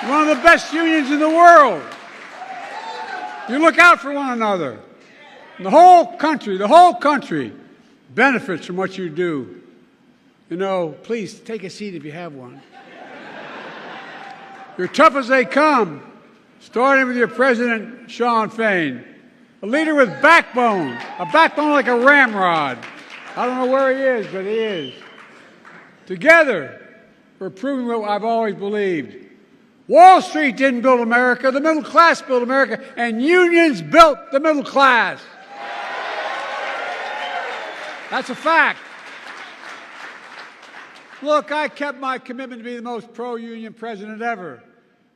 one of the best unions in the world. You look out for one another. And the whole country benefits from what you do. You know, please take a seat if you have one. You're tough as they come, starting with your president, Shawn Fain. A leader with backbone, a backbone like a ramrod. I don't know where he is, but he is. Together, we're proving what I've always believed. Wall Street didn't build America, the middle class built America, and unions built the middle class. That's a fact. Look, I kept my commitment to be the most pro-union president ever.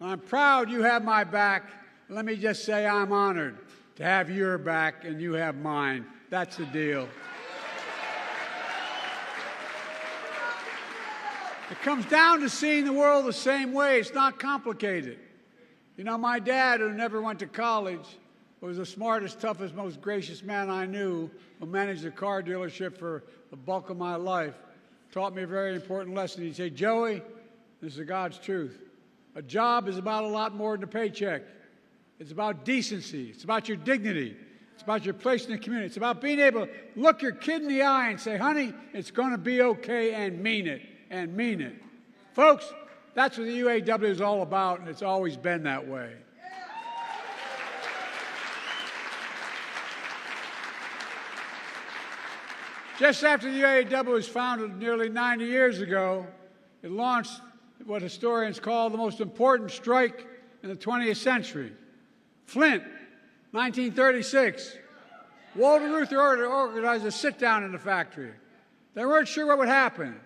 I'm proud you have my back. Let me just say I'm honored to have your back and you have mine. That's the deal. It comes down to seeing the world the same way. It's not complicated. You know, my dad, who never went to college, was the smartest, toughest, most gracious man I knew, who managed a car dealership for the bulk of my life, taught me a very important lesson. He'd say, Joey, this is God's truth. A job is about a lot more than a paycheck. It's about decency. It's about your dignity. It's about your place in the community. It's about being able to look your kid in the eye and say, honey, it's going to be okay, and mean it. And mean it. Folks, that's what the UAW is all about, and it's always been that way. Just after the UAW was founded nearly 90 years ago, it launched what historians call the most important strike in the 20th century. Flint, 1936. Walter Reuther organized a sit-down in the factory. They weren't sure what would happen.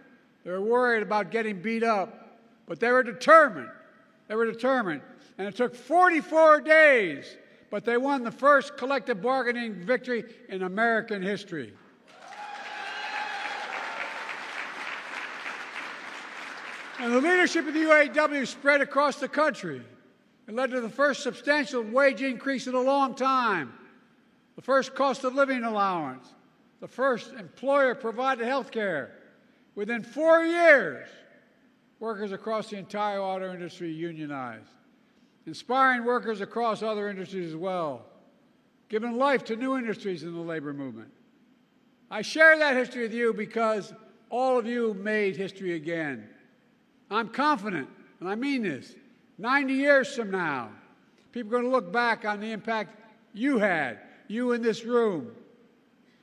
They were worried about getting beat up, but they were determined. They were determined. And it took 44 days, but they won the first collective bargaining victory in American history. And the leadership of the UAW spread across the country. It led to the first substantial wage increase in a long time, the first cost of living allowance, the first employer-provided health care. Within 4 years, workers across the entire auto industry unionized, inspiring workers across other industries as well, giving life to new industries in the labor movement. I share that history with you because all of you made history again. I'm confident, and I mean this, 90 years from now, people are going to look back on the impact you had, you in this room.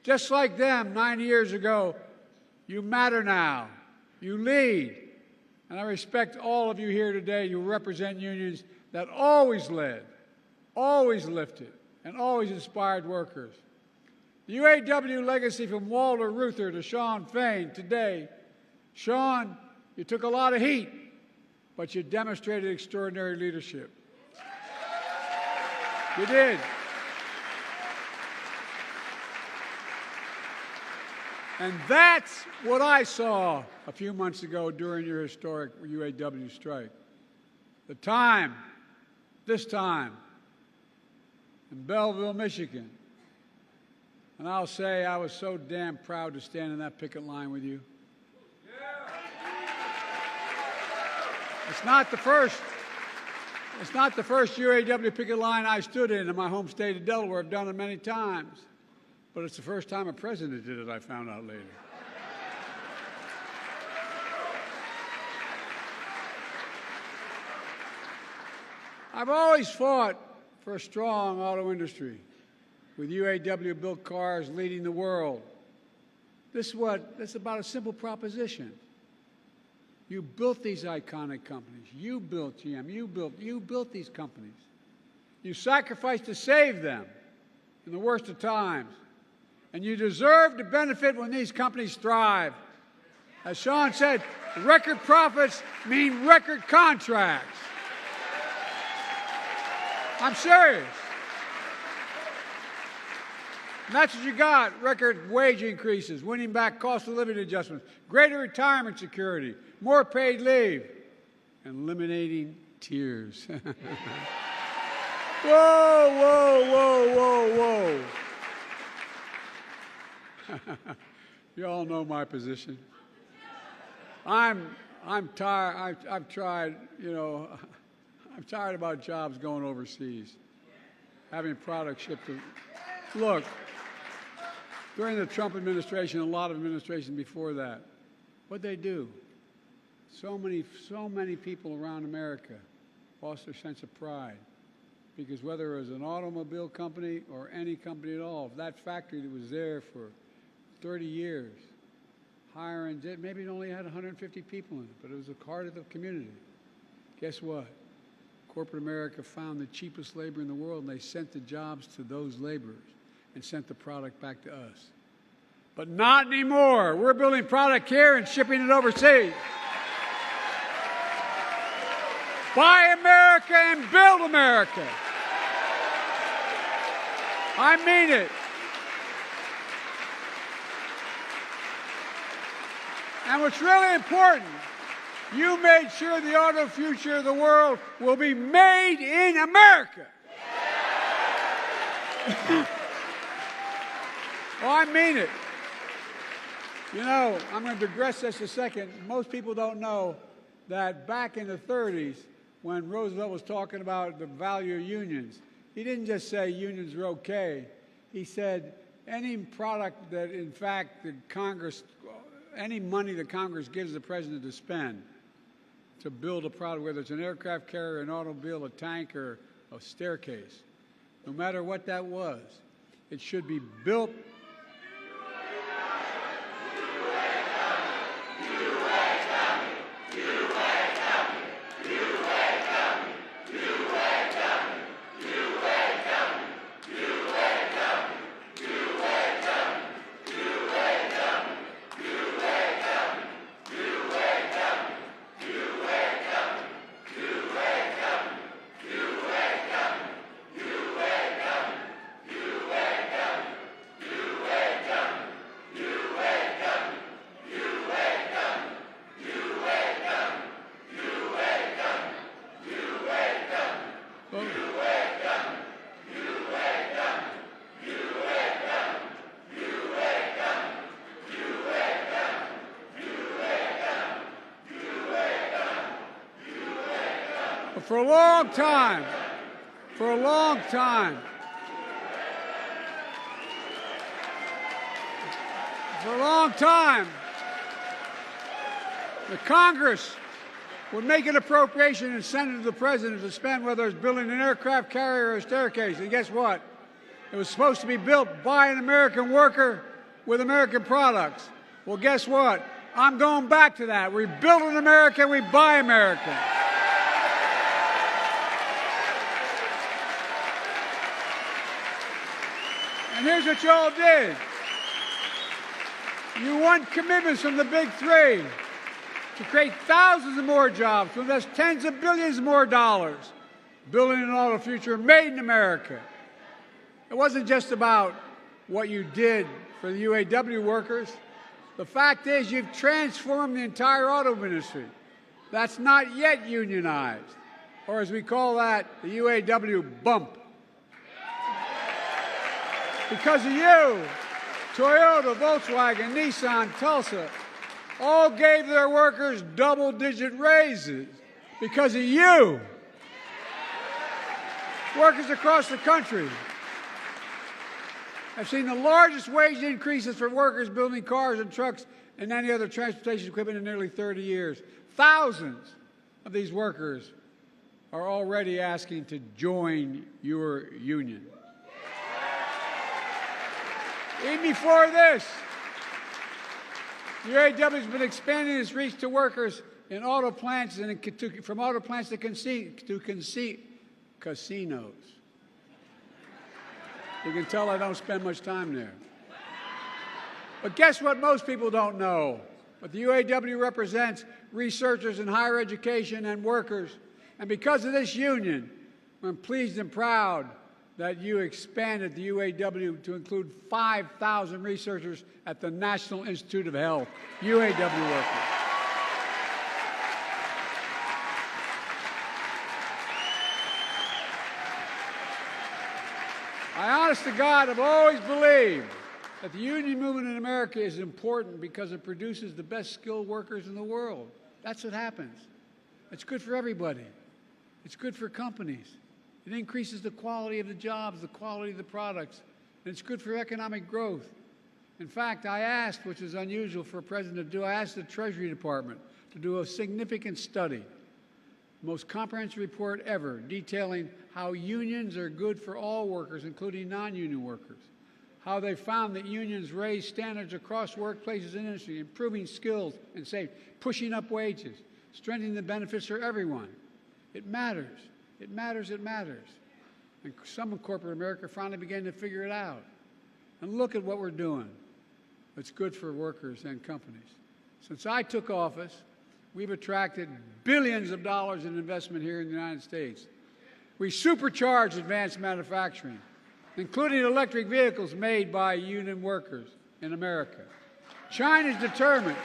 Just like them 90 years ago, you matter now. You lead. And I respect all of you here today. You represent unions that always led, always lifted, and always inspired workers. The UAW legacy from Walter Reuther to Shawn Fain today. Shawn, you took a lot of heat, but you demonstrated extraordinary leadership. You did. And that's what I saw a few months ago during your historic UAW strike. This time, in Belleville, Michigan. And I'll say I was so damn proud to stand in that picket line with you. It's not the first UAW picket line I stood in my home state of Delaware. I've done it many times. But it's the first time a president did it, I found out later. I've always fought for a strong auto industry, with UAW-built cars leading the world. This is about a simple proposition. You built these iconic companies. You built GM. You built these companies. You sacrificed to save them in the worst of times. And you deserve to benefit when these companies thrive. As Shawn said, record profits mean record contracts. I'm serious. And that's what you got, record wage increases, winning back cost of living adjustments, greater retirement security, more paid leave, and eliminating tears. Whoa, whoa, whoa, whoa, whoa. You all know my position. I'm tired. I've tried, I'm tired about jobs going overseas, having products shipped to. Look, during the Trump administration, a lot of administrations before that, what'd they do? So many people around America lost their sense of pride because whether it was an automobile company or any company at all, that factory that was there for 30 years, hiring, maybe it only had 150 people in it, but it was a part of the community. Guess what? Corporate America found the cheapest labor in the world, and they sent the jobs to those laborers and sent the product back to us. But not anymore. We're building product here and shipping it overseas. Buy America and build America. I mean it. And what's really important, you made sure the auto future of the world will be made in America. Oh, I mean it. You know, I'm going to digress just a second. Most people don't know that back in the 30s, when Roosevelt was talking about the value of unions, he didn't just say unions are okay. He said any product that, in fact, any money that Congress gives the president to spend to build a product, whether it's an aircraft carrier, an automobile, a tank, or a staircase, no matter what that was, it should be built. For a long time, the Congress would make an appropriation and send it to the president to spend, whether it's building an aircraft carrier or a staircase. And guess what? It was supposed to be built by an American worker with American products. Well, guess what? I'm going back to that. We build in America, we buy American. And here's what you all did. You won commitments from the big three to create thousands of more jobs, to invest tens of billions more dollars, building an auto future made in America. It wasn't just about what you did for the UAW workers. The fact is you've transformed the entire auto industry. That's not yet unionized, or as we call that, the UAW bump. Because of you, Toyota, Volkswagen, Nissan, Tulsa all gave their workers double-digit raises. Because of you. Workers across the country have seen the largest wage increases for workers building cars and trucks and any other transportation equipment in nearly 30 years. Thousands of these workers are already asking to join your union. Even before this, the UAW has been expanding its reach to workers in auto plants and from auto plants to casinos. You can tell I don't spend much time there. But guess what most people don't know? But the UAW represents researchers in higher education and workers. And because of this union, I'm pleased and proud that you expanded the UAW to include 5,000 researchers at the National Institute of Health, UAW workers. I, honest to God, have always believed that the union movement in America is important because it produces the best skilled workers in the world. That's what happens. It's good for everybody. It's good for companies. It increases the quality of the jobs, the quality of the products, and it's good for economic growth. In fact, I asked, which is unusual for a president to do, I asked the Treasury Department to do a significant study, the most comprehensive report ever, detailing how unions are good for all workers, including non-union workers, how they found that unions raise standards across workplaces and industry, improving skills and safety, pushing up wages, strengthening the benefits for everyone. It matters. It matters. It matters. And some in corporate America finally began to figure it out. And look at what we're doing. It's good for workers and companies. Since I took office, we've attracted billions of dollars in investment here in the United States. We supercharged advanced manufacturing, including electric vehicles made by union workers in America. China's determined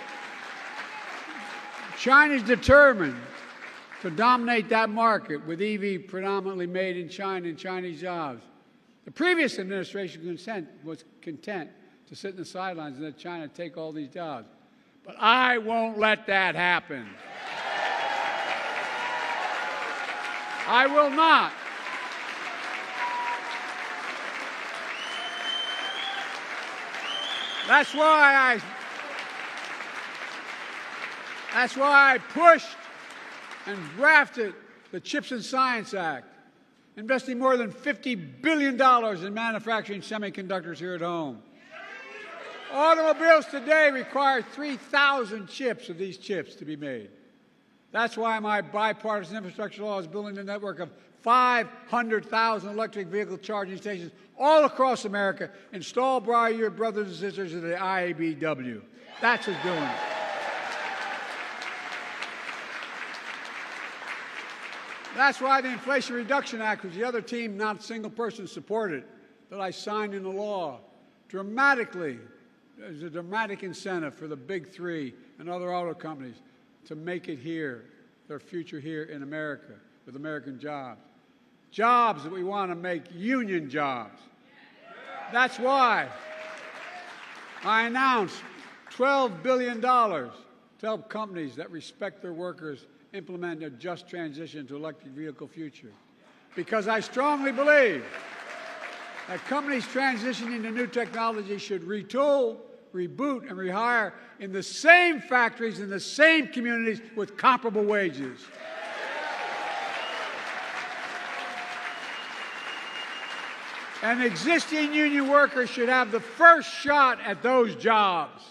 to dominate that market with EV predominantly made in China and Chinese jobs. The previous administration was content to sit in the sidelines and let China take all these jobs. But I won't let that happen. I will not. That's why I pushed and drafted the CHIPS and Science Act, investing more than $50 billion in manufacturing semiconductors here at home. Automobiles today require 3,000 chips of these chips to be made. That's why my bipartisan infrastructure law is building a network of 500,000 electric vehicle charging stations all across America, installed by your brothers and sisters at the UAW. That's what's doing it. That's why the Inflation Reduction Act, which the other team, not a single person, supported, that I signed into law, there's a dramatic incentive for the big three and other auto companies to make it here, their future here in America, with American jobs. Jobs that we want to make union jobs. That's why I announced $12 billion to help companies that respect their workers implement a just transition to electric vehicle future. Because I strongly believe that companies transitioning to new technology should retool, reboot, and rehire in the same factories, in the same communities with comparable wages. And existing union workers should have the first shot at those jobs.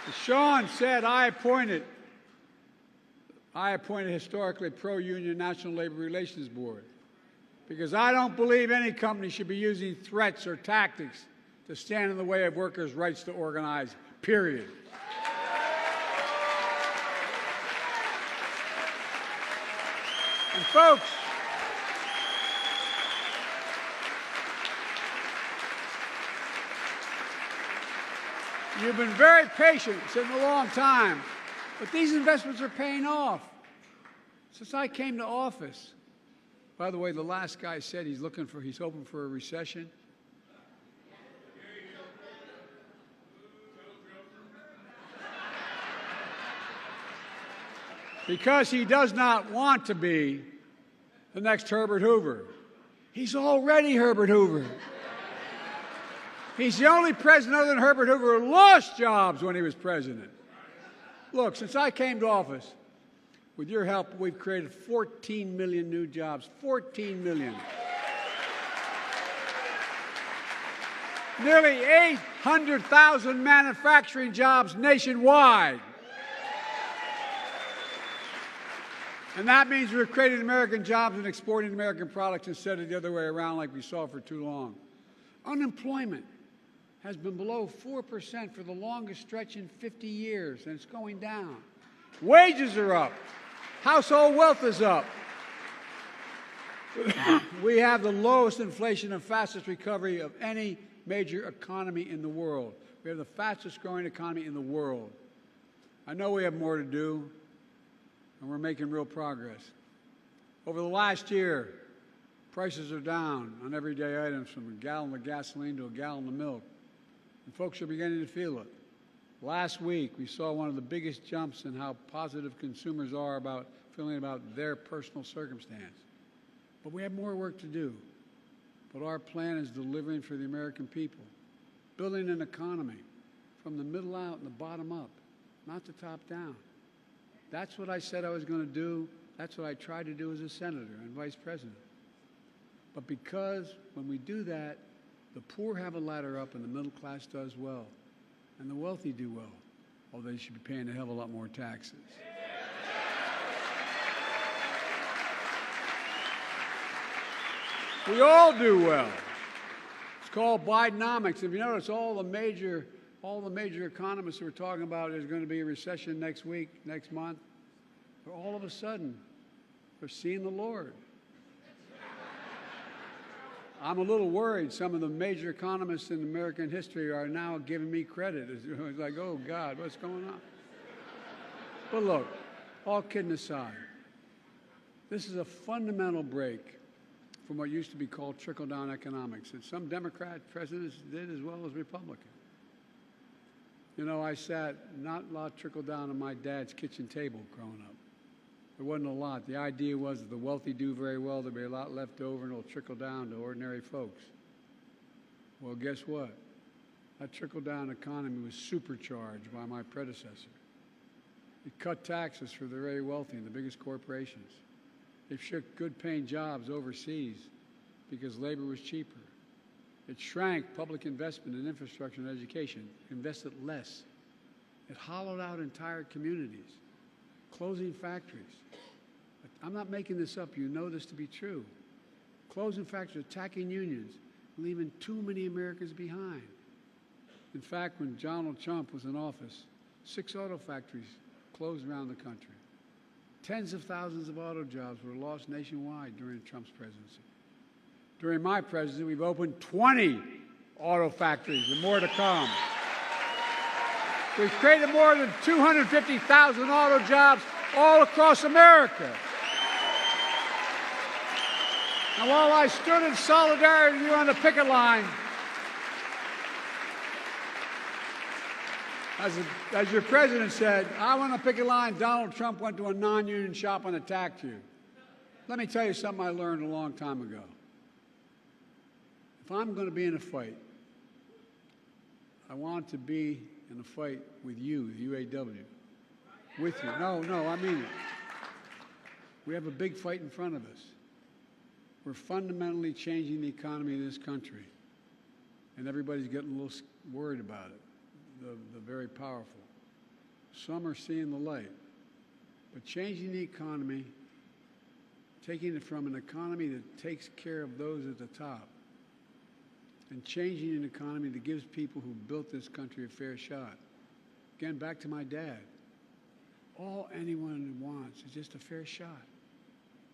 As Sean said, I appointed historically pro-union National Labor Relations Board because I don't believe any company should be using threats or tactics to stand in the way of workers' rights to organize, period. And folks, you've been very patient, sitting a long time, but these investments are paying off. Since I came to office, by the way, the last guy said he's hoping for a recession. Because he does not want to be the next Herbert Hoover. He's already Herbert Hoover. He's the only president other than Herbert Hoover who lost jobs when he was president. Look, since I came to office, with your help, we've created 14 million new jobs. 14 million. Nearly 800,000 manufacturing jobs nationwide. And that means we're creating American jobs and exporting American products instead of the other way around like we saw for too long. Unemployment has been below 4% for the longest stretch in 50 years, and it's going down. Wages are up. Household wealth is up. We have the lowest inflation and fastest recovery of any major economy in the world. We have the fastest growing economy in the world. I know we have more to do, and we're making real progress. Over the last year, prices are down on everyday items from a gallon of gasoline to a gallon of milk. And folks are beginning to feel it. Last week, we saw one of the biggest jumps in how positive consumers are about feeling about their personal circumstance. But we have more work to do. But our plan is delivering for the American people, building an economy from the middle out and the bottom up, not the top down. That's what I said I was going to do. That's what I tried to do as a senator and vice president. But because when we do that, the poor have a ladder up and the middle class does well, and the wealthy do well, although they should be paying a hell of a lot more taxes. We all do well. It's called Bidenomics. If you notice, all the major economists who are talking about there's going to be a recession next week, next month, all of a sudden, they're seeing the Lord. I'm a little worried. Some of the major economists in American history are now giving me credit. It's like, oh, God, what's going on? But look, all kidding aside, this is a fundamental break from what used to be called trickle-down economics that some Democrat presidents did as well as Republican. You know, I sat not a lot trickled down on my dad's kitchen table growing up. There wasn't a lot. The idea was that the wealthy do very well, there'll be a lot left over, and it'll trickle down to ordinary folks. Well, guess what? That trickle-down economy was supercharged by my predecessor. It cut taxes for the very wealthy and the biggest corporations. It shipped good-paying jobs overseas because labor was cheaper. It shrank public investment in infrastructure and education, invested less. It hollowed out entire communities, closing factories. I'm not making this up. You know this to be true. Closing factories, attacking unions, leaving too many Americans behind. In fact, when Donald Trump was in office, 6 auto factories closed around the country. Tens of thousands of auto jobs were lost nationwide during Trump's presidency. During my presidency, we've opened 20 auto factories and more to come. We've created more than 250,000 auto jobs all across America. And while I stood in solidarity with you on the picket line, as your president said, I went on a picket line, Donald Trump went to a non-union shop and attacked you. Let me tell you something I learned a long time ago. If I'm going to be in a fight, I want to be in a fight with you, the UAW. With you. No, I mean it. We have a big fight in front of us. We're fundamentally changing the economy of this country, and everybody's getting a little worried about it, the very powerful. Some are seeing the light. But changing the economy, taking it from an economy that takes care of those at the top, and changing an economy that gives people who built this country a fair shot. Again, back to my dad. All anyone wants is just a fair shot.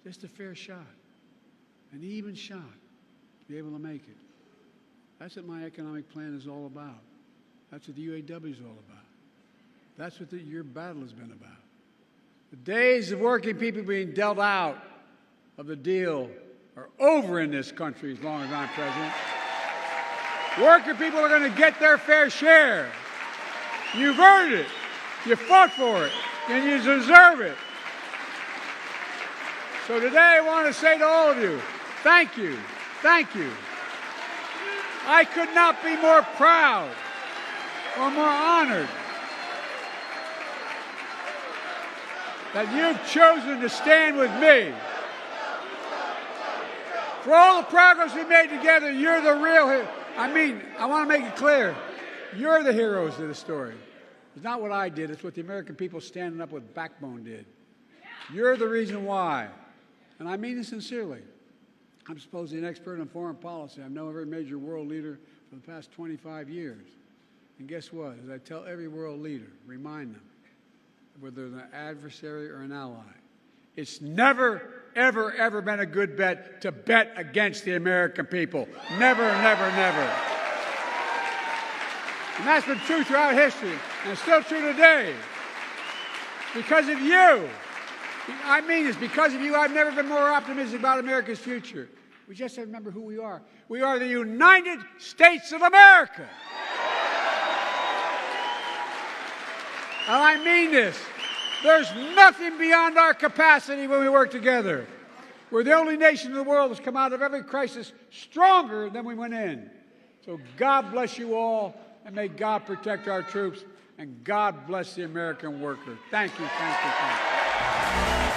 Just a fair shot. An even shot to be able to make it. That's what my economic plan is all about. That's what the UAW is all about. That's what your battle has been about. The days of working people being dealt out of the deal are over in this country as long as I'm president. Working people are going to get their fair share. You've earned it. You fought for it. And you deserve it. So today I want to say to all of you, thank you. Thank you. I could not be more proud or more honored that you've chosen to stand with me. For all the progress we made together, you're the real hero. I want to make it clear, you're the heroes of the story. It's not what I did, it's what the American people standing up with backbone did. You're the reason why. And I mean this sincerely. I'm supposedly an expert on foreign policy. I've known every major world leader for the past 25 years. And guess what? As I tell every world leader, remind them, whether they're an adversary or an ally, it's never, ever, ever been a good bet to bet against the American people. Never, never, never. And that's been true throughout history, and it's still true today. Because of you. I mean this, because of you, I've never been more optimistic about America's future. We just have to remember who we are. We are the United States of America. And I mean this. There's nothing beyond our capacity when we work together. We're the only nation in the world that's come out of every crisis stronger than we went in. So God bless you all, and may God protect our troops, and God bless the American worker. Thank you, thank you, thank you.